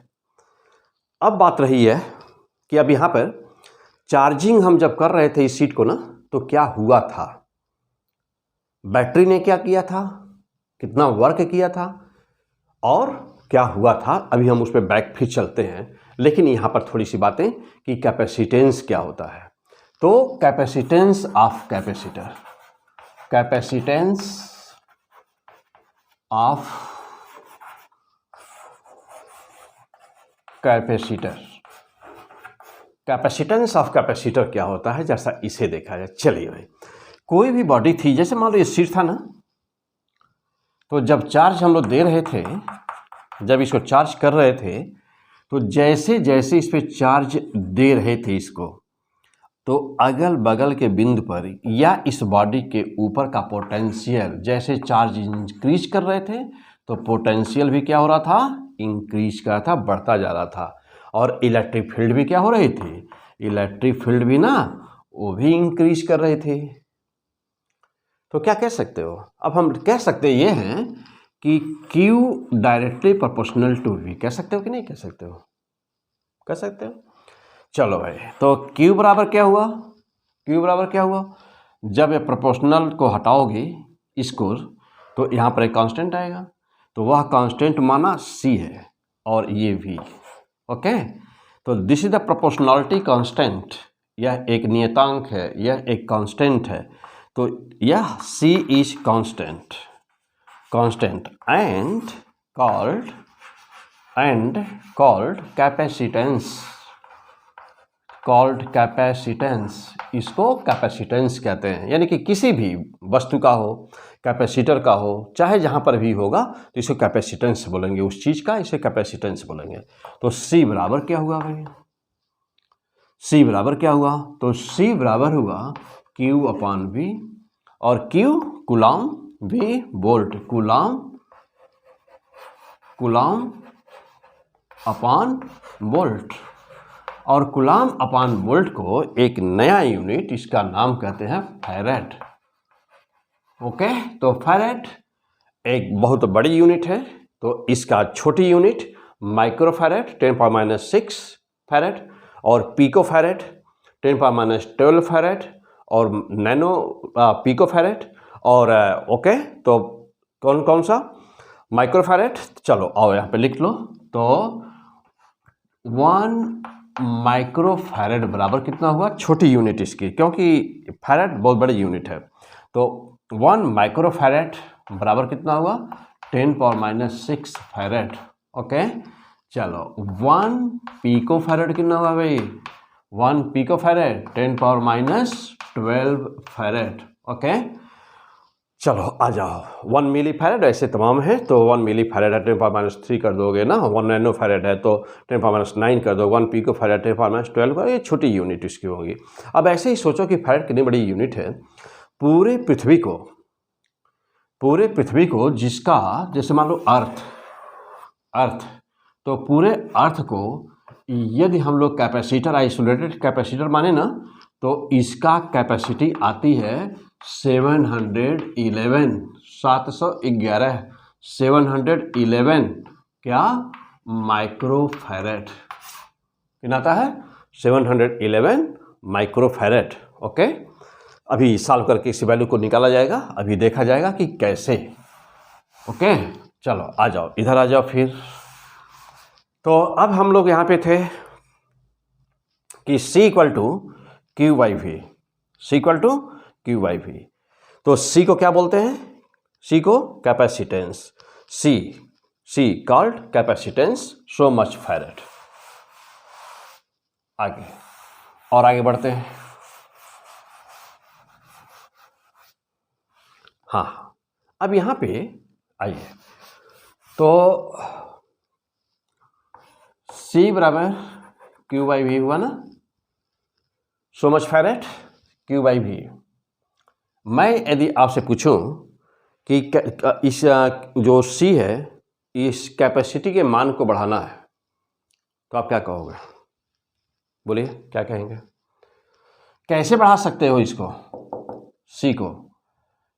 अब बात रही है कि अब यहाँ पर चार्जिंग हम जब कर रहे थे इस शीट को ना, तो क्या हुआ था, बैटरी ने क्या किया था, कितना वर्क किया था और क्या हुआ था, अभी हम उस पर बैक फिर चलते हैं। लेकिन यहाँ पर थोड़ी सी बातें कि कैपेसिटेंस क्या होता है। तो capacitance of capacitor, capacitance of capacitor, capacitance of capacitor क्या होता है, जैसा इसे देखा जाए। चलिए भाई, कोई भी बॉडी थी, जैसे मान लो ये शीट था ना, तो जब चार्ज हम लोग दे रहे थे, जब इसको चार्ज कर रहे थे, तो जैसे जैसे इस पर चार्ज दे रहे थे इसको, तो अगल बगल के बिंदु पर या इस बॉडी के ऊपर का पोटेंशियल, जैसे चार्ज इंक्रीज कर रहे थे तो पोटेंशियल भी क्या हो रहा था, इंक्रीज कर रहा था, बढ़ता जा रहा था। और इलेक्ट्रिक फील्ड भी क्या हो रही थी, इलेक्ट्रिक फील्ड भी ना वो भी इंक्रीज कर रहे थे। तो क्या कह सकते हो, अब हम कह सकते ये हैं कि Q directly proportional to V, कह सकते हो कि नहीं कह सकते हो, कह सकते हो। चलो भाई, तो Q बराबर क्या हुआ, Q बराबर क्या हुआ, जब ये प्रोपोर्शनल को हटाओगे इसको, तो यहाँ पर एक कांस्टेंट आएगा, तो वह कांस्टेंट माना C है और ये V। ओके, तो this is the proportionality constant, यह एक नियतांक है, यह एक कांस्टेंट है। तो यह C is constant, constant and called capacitance, called capacitance, इसको कैपेसिटेंस कहते हैं। यानी कि किसी भी वस्तु का हो, कैपेसिटर का हो, चाहे जहाँ पर भी होगा तो इसको कैपेसिटेंस बोलेंगे, उस चीज़ का इसे कैपेसिटेंस बोलेंगे। तो C बराबर क्या हुआ भाई, C बराबर क्या हुआ, तो C बराबर हुआ Q अपॉन V, और Q Coulomb, V volt, Coulomb upon volt. और कूलॉम अपॉन वोल्ट को एक नया यूनिट, इसका नाम कहते हैं फैरेड। ओके, तो फैरेड एक बहुत बड़ी यूनिट है, तो इसका छोटी यूनिट माइक्रोफैरेड 10⁻⁻⁶ फैरेड, और पिकोफैरेड 10⁻⁻12 फैरेड, और नैनो पिकोफैरेड। और ओके, तो कौन कौन सा माइक्रोफैरेड, चलो आओ यहाँ पे लिख लो। तो 1 माइक्रोफैरेड बराबर कितना हुआ, छोटी यूनिट इसकी, क्योंकि फैरेड बहुत बड़ी यूनिट है। तो 1 माइक्रोफैरेड बराबर कितना हुआ, 10⁻⁻⁶ फैरेड। ओके, चलो 1 पिकोफैरेड कितना हुआ भाई, 1 पिकोफैरेड 10⁻⁻12 फैरेड। ओके, चलो आ जाओ 1 मिली फैरेड, ऐसे तमाम है, तो 1 मिली फैरेड है 10⁻³ कर दोगे ना, 1 नैनो फैरेड है तो 10⁻⁹ कर दो, 1 पिको फैरेड 10⁻12 का, ये छोटी यूनिट इसकी होगी। अब ऐसे ही सोचो कि फैरेड कितनी बड़ी यूनिट है, पूरे पृथ्वी को जिसका, जैसे मान लो अर्थ, तो पूरे अर्थ को यदि हम लोग कैपेसिटर, आइसोलेटेड कैपेसिटर माने ना, तो इसका कैपेसिटी आती है 711 क्या, माइक्रोफैरेड। कितना आता है, 711 माइक्रोफैरेड। ओके, अभी सॉल्व करके इस वैल्यू को निकाला जाएगा, अभी देखा जाएगा कि कैसे। ओके, चलो आ जाओ, इधर आ जाओ फिर। तो अब हम लोग यहाँ पे थे कि C equal to Q/V, C equal to Q/V। तो C को क्या बोलते हैं, C को capacitance, C called capacitance, so much farad. आगे और आगे बढ़ते हैं। हाँ, अब यहाँ पे आइए, तो C बराबर Q/V हुआ ना, सो मच फैरेड Q/V। मैं यदि आपसे पूछूं कि इस जो C है इस कैपेसिटी के मान को बढ़ाना है तो आप क्या कहोगे? बोलिए, क्या कहेंगे? कैसे बढ़ा सकते हो इसको?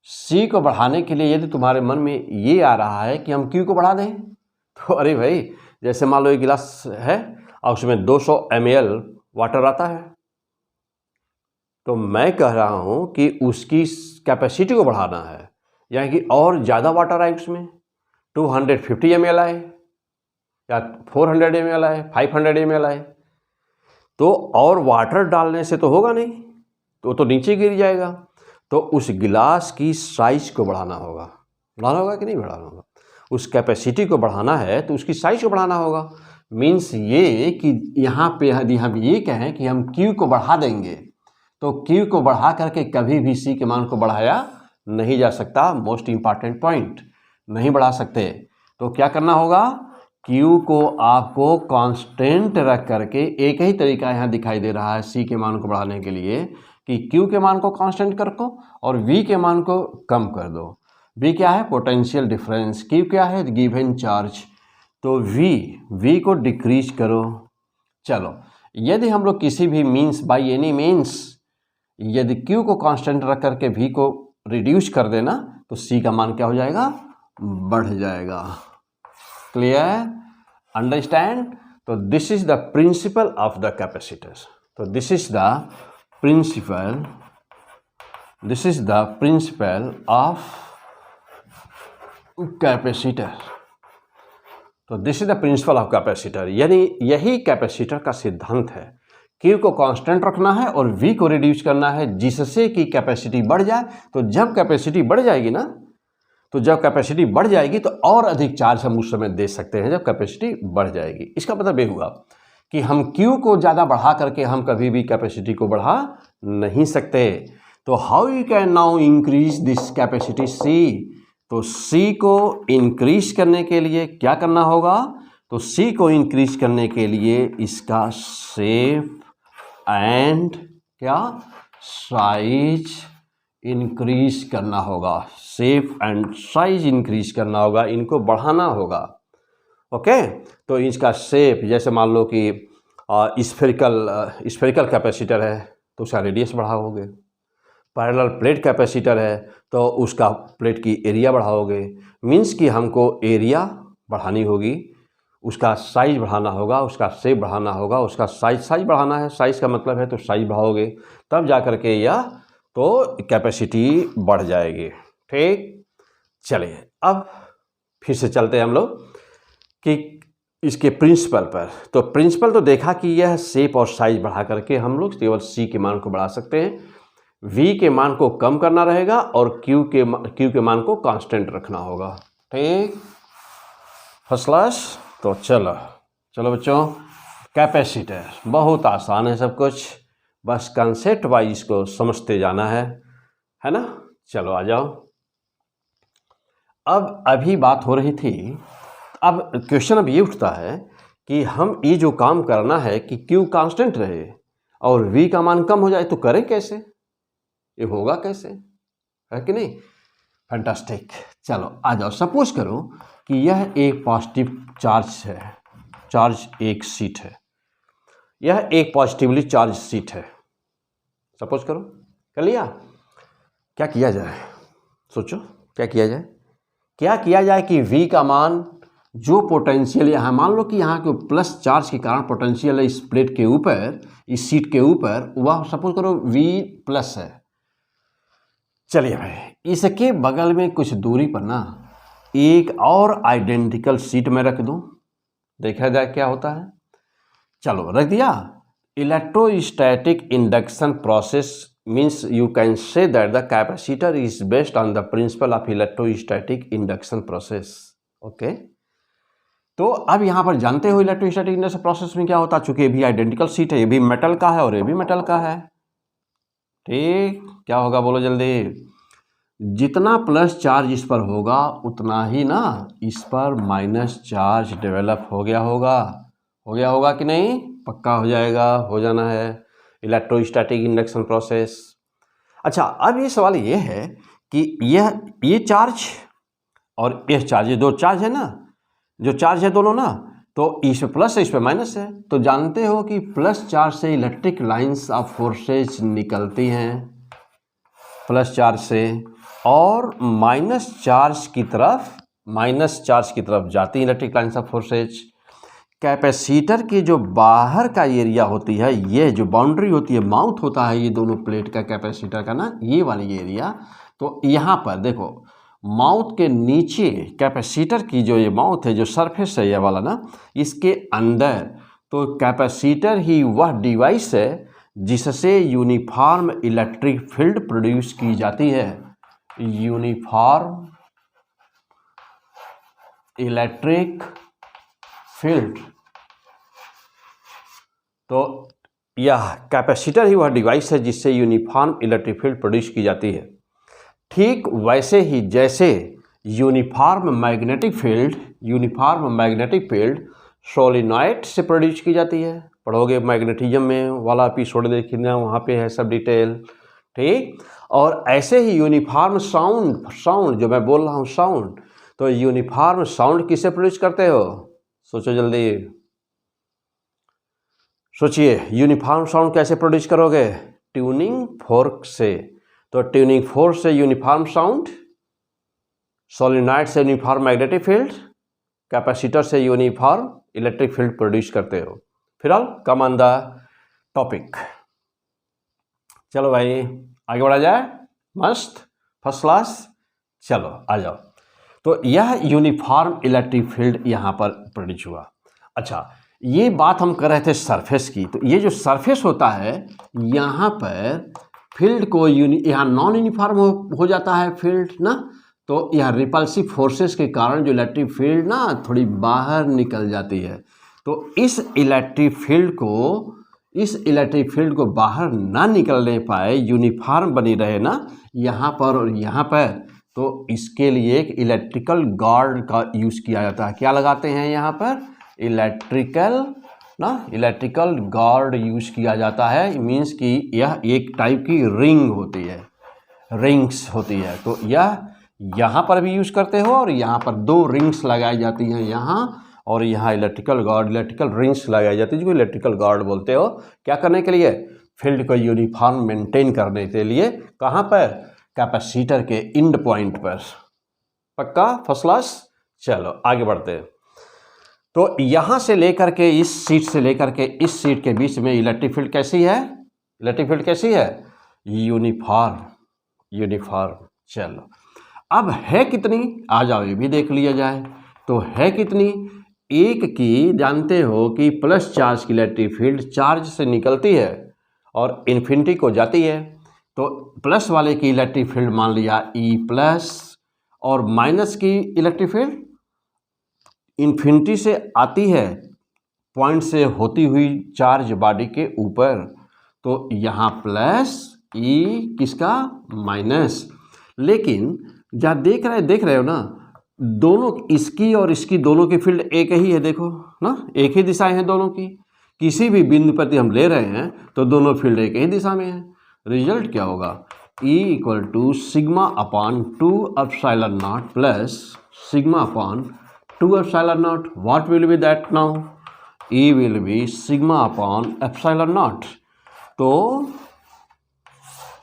सी को बढ़ाने के लिए यदि तुम्हारे मन में ये आ रहा है कि हम क्यू को बढ़ा दें, तो अरे भाई, जैसे मान लो एक गिलास है और उसमें 200 ml वाटर आता है, तो मैं कह रहा हूं कि उसकी कैपेसिटी को बढ़ाना है, यानी कि और ज़्यादा वाटर आए उसमें, 250 ml आए या 400 ml आए, 500 ml आए, तो और वाटर डालने से तो होगा नहीं, तो नीचे गिर जाएगा। तो उस गिलास की साइज को बढ़ाना होगा कि नहीं बढ़ाना होगा? उस कैपेसिटी को बढ़ाना है तो उसकी साइज को बढ़ाना होगा। मीन्स ये कि यहाँ पे यदि हम ये कहें कि हम Q को बढ़ा देंगे तो Q को बढ़ा करके कभी भी C के मान को बढ़ाया नहीं जा सकता। मोस्ट इम्पॉर्टेंट पॉइंट, नहीं बढ़ा सकते। तो क्या करना होगा? Q को आपको कांस्टेंट रख करके, एक ही तरीका यहाँ दिखाई दे रहा है C के मान को बढ़ाने के लिए कि Q के मान को कांस्टेंट कर दो और V के मान को कम कर दो। V क्या है? Potential difference. Q क्या है? Given charge. तो V को डिक्रीज करो। चलो, यदि हम लोग किसी भी मीन्स, बाय एनी मीन्स, यदि Q को कांस्टेंट रख करके V को रिड्यूस कर देना तो C का मान क्या हो जाएगा? बढ़ जाएगा। क्लियर? अंडरस्टैंड? तो this is the principle of the capacitor. तो this is the principle of capacitor. तो this is the principle of capacitor, यानी यही कैपेसिटर का सिद्धांत है। Q को कांस्टेंट रखना है और V को रिड्यूस करना है, जिससे कि कैपेसिटी बढ़ जाए। तो जब कैपेसिटी बढ़ जाएगी ना, तो और अधिक चार्ज हम उस समय दे सकते हैं जब कैपेसिटी बढ़ जाएगी। इसका मतलब ये हुआ कि हम Q को ज़्यादा बढ़ा करके हम कभी भी कैपेसिटी को बढ़ा नहीं सकते। तो how you can now increase this capacity C? तो C को इंक्रीज करने के लिए क्या करना होगा? तो C को इंक्रीज करने के लिए इसका शेप एंड क्या साइज इंक्रीज करना होगा। शेप एंड साइज इंक्रीज करना होगा, इनको बढ़ाना होगा। ओके, तो इसका शेप, जैसे मान लो कि स्फेरिकल कैपेसिटर है तो उसका रेडियस बढ़ाओगे। पैरेलल प्लेट कैपेसिटर है तो उसका प्लेट की एरिया बढ़ाओगे। मीन्स कि हमको एरिया बढ़ानी होगी, उसका साइज बढ़ाना होगा, उसका शेप बढ़ाना होगा, उसका साइज बढ़ाना है। साइज का मतलब है तो साइज बढ़ाओगे, तब जा कर के यह तो कैपेसिटी बढ़ जाएगी। ठीक, चलिए अब फिर से चलते हैं हम लोग कि इसके प्रिंसिपल पर। तो प्रिंसिपल तो देखा कि यह शेप और साइज बढ़ा करके हम लोग केवल C के मान को बढ़ा सकते हैं, V के मान को कम करना रहेगा और Q के मान को कांस्टेंट रखना होगा। ठीक, फर्स्ट क्लास। तो चलो बच्चों, कैपेसिटर बहुत आसान है सब कुछ, बस कंसेप्ट वाइज को समझते जाना है ना। चलो आ जाओ। अब अभी बात हो रही थी, अब क्वेश्चन अब ये उठता है कि हम ये जो काम करना है कि Q कांस्टेंट रहे और V का मान कम हो जाए, तो करें कैसे? ये होगा कैसे, है कि नहीं? फैंटास्टिक। चलो आ जाओ। सपोज करो कि यह एक पॉजिटिव चार्ज है, एक सीट है, यह एक पॉजिटिवली चार्ज सीट है। सपोज करो, कर लिया? क्या किया जाए? सोचो क्या किया जाए कि V का मान, जो पोटेंशियल यहाँ, मान लो कि यहाँ के प्लस चार्ज के कारण पोटेंशियल है इस प्लेट के ऊपर, इस सीट के ऊपर, वह सपोज करो V प्लस है। चलिए भाई, इसके बगल में कुछ दूरी पर ना एक और आइडेंटिकल सीट में रख दूं, देखा जाए क्या होता है। चलो रख दिया। Electrostatic induction process means you can say that the capacitor is based on the principle of electrostatic induction process. Okay, तो अब यहाँ पर जानते हो इलेक्ट्रोस्टैटिक इंडक्शन प्रोसेस में क्या होता है। चूंकि ये भी आइडेंटिकल सीट है, ये भी मेटल का है और ये भी मेटल का है। ठीक, क्या होगा बोलो जल्दी? जितना प्लस चार्ज इस पर होगा उतना ही ना इस पर माइनस चार्ज डेवलप हो गया होगा कि नहीं? पक्का हो जाएगा, हो जाना है इलेक्ट्रोस्टैटिक इंडक्शन प्रोसेस। अच्छा, अब ये सवाल ये है कि ये चार्ज और यह चार्ज, ये दो चार्ज है ना, जो चार्ज है दोनों ना, तो इस पे प्लस है इस पे माइनस है। तो जानते हो कि प्लस चार्ज से इलेक्ट्रिक लाइंस ऑफ फोर्सेज निकलती हैं, प्लस चार्ज से, और माइनस चार्ज की तरफ जाती है electric lines of forces. Capacitor की जो बाहर का एरिया होती है, ये जो बाउंड्री होती है, माउथ होता है ये दोनों प्लेट का कैपेसिटर का ना, ये वाली एरिया। तो यहाँ पर देखो माउथ के नीचे कैपेसिटर की जो ये माउथ है, जो सरफेस है ये वाला ना, इसके अंदर तो कैपेसिटर ही वह डिवाइस है जिससे यूनिफॉर्म इलेक्ट्रिक फील्ड प्रोड्यूस की जाती है। यूनिफॉर्म इलेक्ट्रिक फील्ड, तो यह कैपेसिटर ही वह डिवाइस है जिससे यूनिफॉर्म इलेक्ट्रिक फील्ड प्रोड्यूस की जाती है। ठीक वैसे ही जैसे यूनिफॉर्म मैग्नेटिक फील्ड सोलिनॉइड से प्रोड्यूस की जाती है। पढ़ोगे मैग्नेटिज्म में वाला एपिसोड देखना, वहाँ पे है सब डिटेल, ठीक। और ऐसे ही यूनिफॉर्म साउंड जो मैं बोल रहा हूँ साउंड, तो यूनिफॉर्म साउंड किससे प्रोड्यूस करते हो? सोचो जल्दी, सोचिए यूनिफॉर्म साउंड कैसे प्रोड्यूस करोगे? ट्यूनिंग फोर्क से। तो ट्यूनिंग फोर्क से यूनिफॉर्म साउंड, सोलिनॉइड से यूनिफॉर्म मैग्नेटिक फील्ड, कैपेसिटर से यूनिफॉर्म इलेक्ट्रिक फील्ड प्रोड्यूस करते हो। फिलहाल कम ऑन द टॉपिक। चलो भाई आगे बढ़ा जाए, मस्त फर्स्ट क्लास, चलो आ जाओ। तो यह यूनिफॉर्म इलेक्ट्रिक फील्ड यहाँ पर प्रोड्यूस हुआ। अच्छा, ये बात हम कर रहे थे सरफेस की। तो ये जो सरफेस होता है यहाँ पर फील्ड को यहाँ नॉन यूनिफॉर्म हो जाता है फील्ड ना, तो यह रिपल्सिव फोर्सेस के कारण जो इलेक्ट्रिक फील्ड ना थोड़ी बाहर निकल जाती है। तो इस इलेक्ट्रिक फील्ड को बाहर ना निकलने पाए, यूनिफॉर्म बनी रहे ना यहाँ पर और यहाँ पर, तो इसके लिए एक इलेक्ट्रिकल गार्ड का यूज़ किया जाता है। क्या लगाते हैं यहाँ पर? इलेक्ट्रिकल गार्ड यूज़ किया जाता है। मीन्स कि यह एक टाइप की रिंग्स होती है। तो यह यहाँ पर भी यूज़ करते हो और यहाँ पर 2 रिंग्स लगाई जाती हैं, यहाँ और यहाँ इलेक्ट्रिकल रिंग्स लगाई जाती है, जिसको इलेक्ट्रिकल गार्ड बोलते हो। क्या करने के लिए? फील्ड को यूनिफॉर्म मेंटेन करने के लिए। कहाँ पर? कैपेसिटर के एंड पॉइंट पर। पक्का फर्स्ट क्लास? चलो आगे बढ़ते हैं। तो यहाँ से लेकर के इस सीट से लेकर के इस सीट के बीच में इलेक्ट्रिक फील्ड कैसी है? यूनिफॉर्म। चलो अब है कितनी, आ जाओ ये भी देख लिया जाए। तो है कितनी? एक की जानते हो कि प्लस चार्ज की इलेक्ट्रिक फील्ड चार्ज से निकलती है और इन्फिनिटी को जाती है। तो प्लस वाले की इलेक्ट्रिक फील्ड मान लिया ई प्लस, और माइनस की इलेक्ट्रिक फील्ड इन्फिनिटी से आती है, पॉइंट से होती हुई चार्ज बॉडी के ऊपर। तो यहाँ प्लस, ई किसका? माइनस। लेकिन जहाँ देख रहे हो ना, दोनों इसकी और इसकी दोनों की फील्ड एक ही है, देखो ना, एक ही दिशाएं हैं दोनों की। किसी भी बिंदु पर हम ले रहे हैं तो दोनों फील्ड एक ही दिशा में है। रिजल्ट क्या होगा? E equal to sigma upon 2 epsilon not plus sigma upon 2 epsilon not. What will be that now? E will be sigma upon epsilon not. तो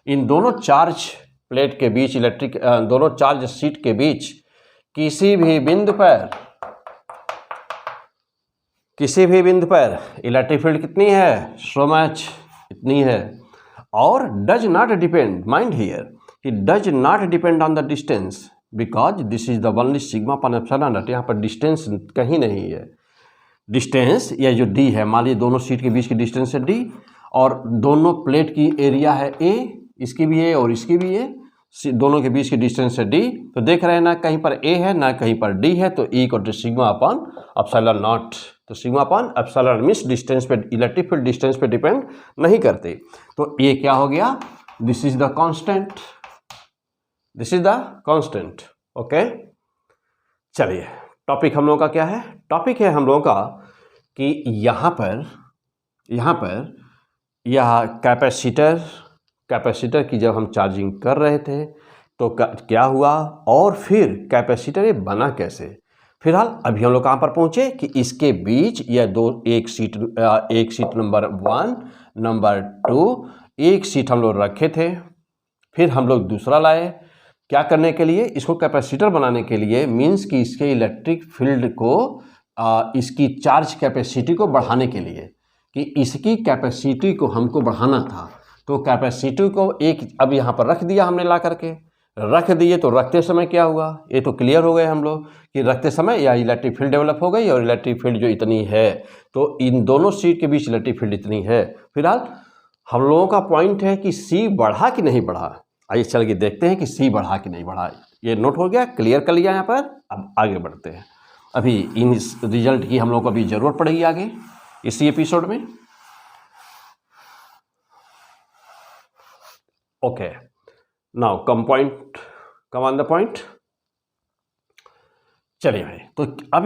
इन दोनों चार्ज प्लेट के बीच दोनों चार्ज शीट के बीच किसी भी बिंदु पर इलेक्ट्रिक फील्ड कितनी है? सो मच, इतनी है। और does not depend, mind here कि does not depend on the distance, because this is the only sigma upon epsilon naught. यहाँ पर डिस्टेंस कहीं नहीं है। डिस्टेंस या जो डी है, मान लीजिए दोनों शीट के बीच की डिस्टेंस है डी, और दोनों प्लेट की एरिया है ए, इसकी भी ए और इसकी भी ए, दोनों के बीच की डिस्टेंस है डी। तो देख रहे हैं ना कहीं पर ए है ना कहीं पर डी है, तो E equal to sigma upon epsilon not. तो sigma upon epsilon means distance पे, इलेक्ट्रिक फील्ड डिस्टेंस पे डिपेंड नहीं करते। तो ये क्या हो गया? This is the constant. Okay, चलिए टॉपिक हम लोगों का क्या है? टॉपिक है हम लोगों का कि यहाँ पर यह कैपेसिटर की जब हम चार्जिंग कर रहे थे तो क्या हुआ, और फिर कैपेसिटर ये बना कैसे? फिलहाल अभी हम लोग कहाँ पर पहुँचे कि इसके बीच यह एक सीट नंबर 1, नंबर 2, एक सीट हम लोग रखे थे। फिर हम लोग दूसरा लाए, क्या करने के लिए, इसको कैपेसिटर बनाने के लिए, मीन्स कि इसके इलेक्ट्रिक फील्ड को इसकी चार्ज कैपेसिटी को बढ़ाने के लिए, कि इसकी कैपेसिटी को हमको बढ़ाना था। तो कैपेसिटी को एक अब यहाँ पर रख दिया हमने, ला करके रख दिए। तो रखते समय क्या हुआ, ये तो क्लियर हो गए हम लोग कि रखते समय या इलेक्ट्रिक फील्ड डेवलप हो गई, और इलेक्ट्रिक फील्ड जो इतनी है, तो इन दोनों सीट के बीच इलेक्ट्रिक फील्ड इतनी है। फिलहाल हम लोगों का पॉइंट है कि सी बढ़ा कि नहीं बढ़ा। आइए चल के देखते हैं कि सी बढ़ा कि नहीं बढ़ा। ये नोट हो गया, क्लियर कर लिया यहाँ पर। अब आगे बढ़ते हैं, अभी इन रिजल्ट की हम लोग को अभी ज़रूरत पड़ेगी आगे इसी एपिसोड में। Okay, now come on the point. चलिए भाई, तो अब